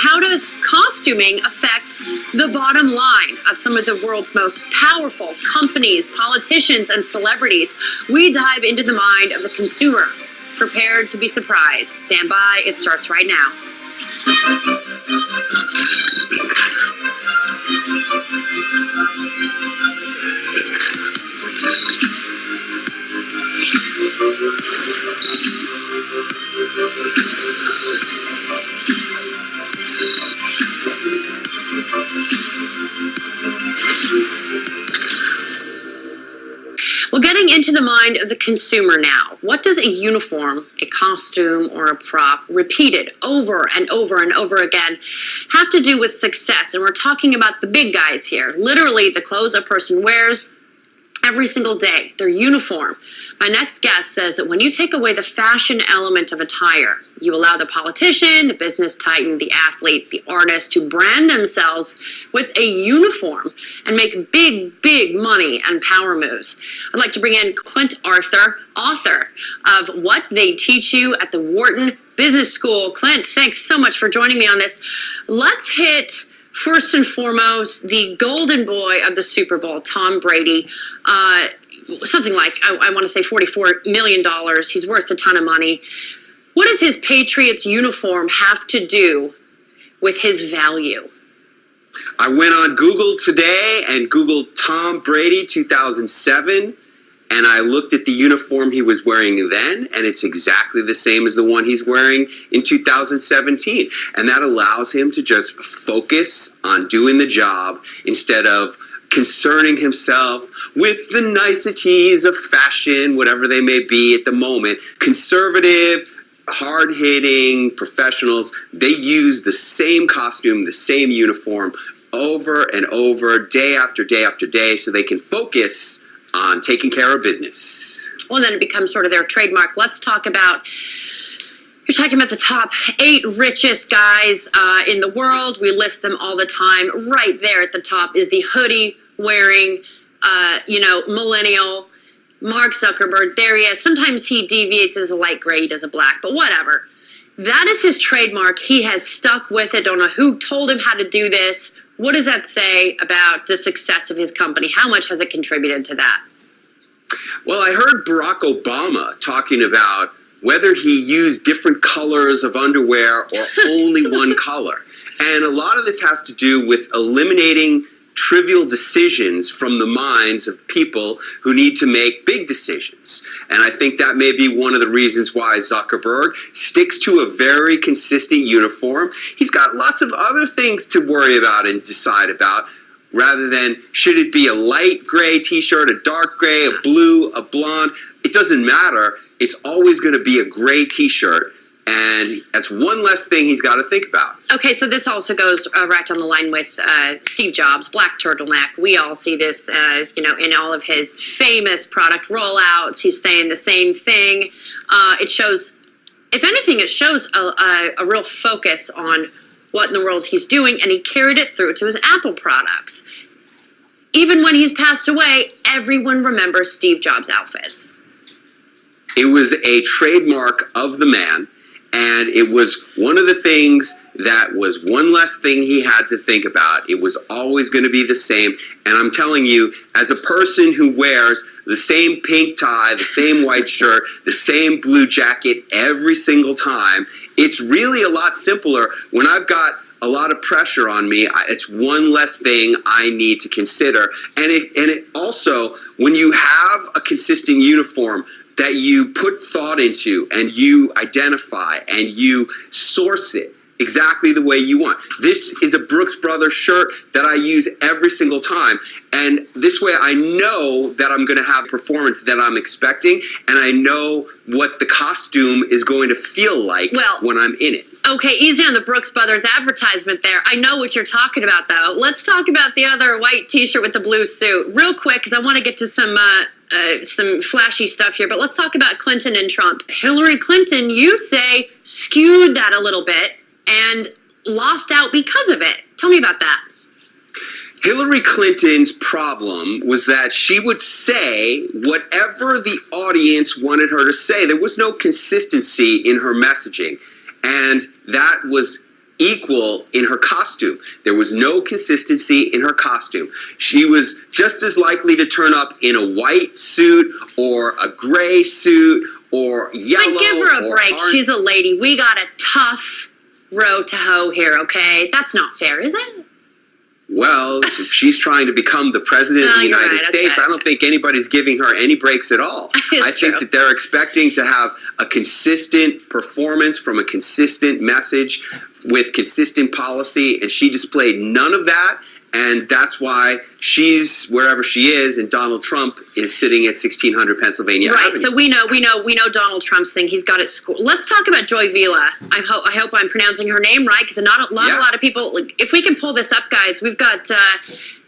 how does costuming affect the bottom line of some of the world's most powerful companies, politicians, and celebrities? We dive into the mind of the consumer. Prepared to be surprised. Stand by. It starts right now. Well, getting into the mind of the consumer now, what does a uniform, a costume, or a prop repeated over and over and over again have to do with success? And we're talking about the big guys here, literally the clothes a person wears every single day, their uniform. My next guest says that when you take away the fashion element of attire, you allow the politician, the business titan, the athlete, the artist to brand themselves with a uniform and make big, big money and power moves. I'd like to bring in Clint, author of What They Teach You at the Wharton Business School. Clint, thanks so much for joining me on this. Let's hit first and foremost the golden boy of the Super Bowl, Tom Brady. Something like, I want to say $44 million. He's worth a ton of money. What does his Patriots uniform have to do with his value? I went on Google today and Googled Tom Brady 2007, and I looked at the uniform he was wearing then, and it's exactly the same as the one he's wearing in 2017. And that allows him to just focus on doing the job instead of concerning himself with the niceties of fashion, whatever they may be at the moment. Conservative, hard-hitting professionals, they use the same costume, the same uniform over and over, day after day after day, so they can focus on taking care of business. Well, then it becomes sort of their trademark. Let's talk about, you're talking about the top 8 richest guys in the world. We list them all the time. Right there at the top is the hoodie wearing, millennial Mark Zuckerberg. There he is. Sometimes he deviates as a light gray, he does a black, but whatever. That is his trademark. He has stuck with it. Don't know who told him how to do this. What does that say about the success of his company? How much has it contributed to that? Well, I heard Barack Obama talking about whether he used different colors of underwear or only one color. And a lot of this has to do with eliminating trivial decisions from the minds of people who need to make big decisions. And I think that may be one of the reasons why Zuckerberg sticks to a very consistent uniform. He's got lots of other things to worry about and decide about, rather than should it be a light gray t-shirt, a dark gray, a blue, a blonde. It doesn't matter. It's always going to be a gray t-shirt. And that's one less thing he's got to think about. Okay, so this also goes right on the line with Steve Jobs, black turtleneck. We all see this, in all of his famous product rollouts. He's saying the same thing. It shows, if anything, it shows a real focus on what in the world he's doing, and he carried it through to his Apple products. Even when he's passed away, everyone remembers Steve Jobs' outfits. It was a trademark of the man. And it was one of the things that was one less thing he had to think about. It was always going to be the same. And I'm telling you, as a person who wears the same pink tie, the same white shirt, the same blue jacket every single time, it's really a lot simpler. When I've got a lot of pressure on me, it's one less thing I need to consider. And it also, when you have a consistent uniform that you put thought into and you identify and you source it exactly the way you want. This is a Brooks Brothers shirt that I use every single time. And this way I know that I'm going to have a performance that I'm expecting, and I know what the costume is going to feel like when I'm in it. Okay, easy on the Brooks Brothers advertisement there. I know what you're talking about, though. Let's talk about the other white t-shirt with the blue suit real quick, because I want to get to some flashy stuff here. But let's talk about Clinton and Trump. Hillary Clinton, you say, skewed that a little bit and lost out because of it. Tell me about that. Hillary Clinton's problem was that she would say whatever the audience wanted her to say. There was no consistency in her messaging. And that was equal in her costume. There was no consistency in her costume. She was just as likely to turn up in a white suit or a gray suit or yellow. But give her a break. Orange. She's a lady. We got a tough row to hoe here, okay? That's not fair, is it? Well, if she's trying to become the president of the United States, I don't think anybody's giving her any breaks at all. I think that they're expecting to have a consistent performance from a consistent message with consistent policy, and she displayed none of that. And that's why she's wherever she is, and Donald Trump is sitting at 1600 Pennsylvania Avenue. Right. So we know Donald Trump's thing. He's got it schooled. Let's talk about Joy Vila. I hope I'm pronouncing her name right, because not a lot of people. Like, if we can pull this up, guys, we've got.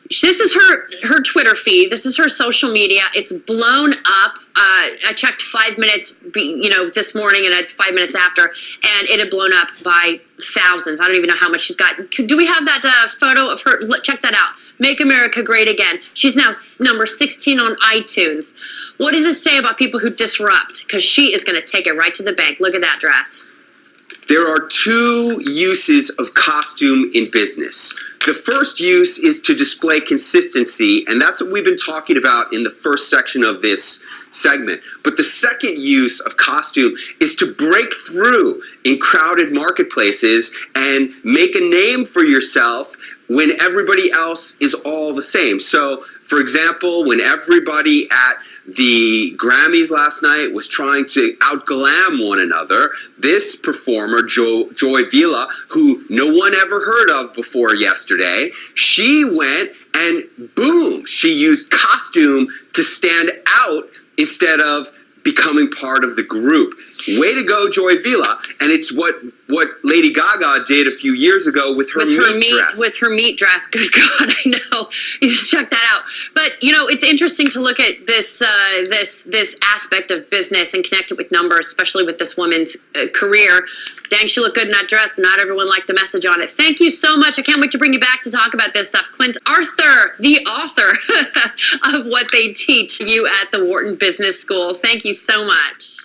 This is her Twitter feed. This is her social media. It's blown up. I checked 5 minutes, this morning, and it's 5 minutes after, and it had blown up by thousands. I don't even know how much she's got. Do we have that photo of her? Check that out. Make America Great Again. She's now number 16 on iTunes. What does it say about people who disrupt? Because she is going to take it right to the bank. Look at that dress. There are two uses of costume in business. The first use is to display consistency, and that's what we've been talking about in the first section of this segment. But the second use of costume is to break through in crowded marketplaces and make a name for yourself when everybody else is all the same. So, for example, when everybody at the Grammys last night was trying to outglam one another, this performer, Joy Vila, who no one ever heard of before yesterday, she went and boom, she used costume to stand out instead of becoming part of the group. Way to go, Joy Vila. And it's what Lady Gaga did a few years ago with her meat dress. With her meat dress. Good God, I know. You should check that out. But, it's interesting to look at this aspect of business and connect it with numbers, especially with this woman's career. Dang, she looked good in that dress, but not everyone liked the message on it. Thank you so much. I can't wait to bring you back to talk about this stuff. Clint Arthur, the author of What They Teach You at the Wharton Business School. Thank you so much.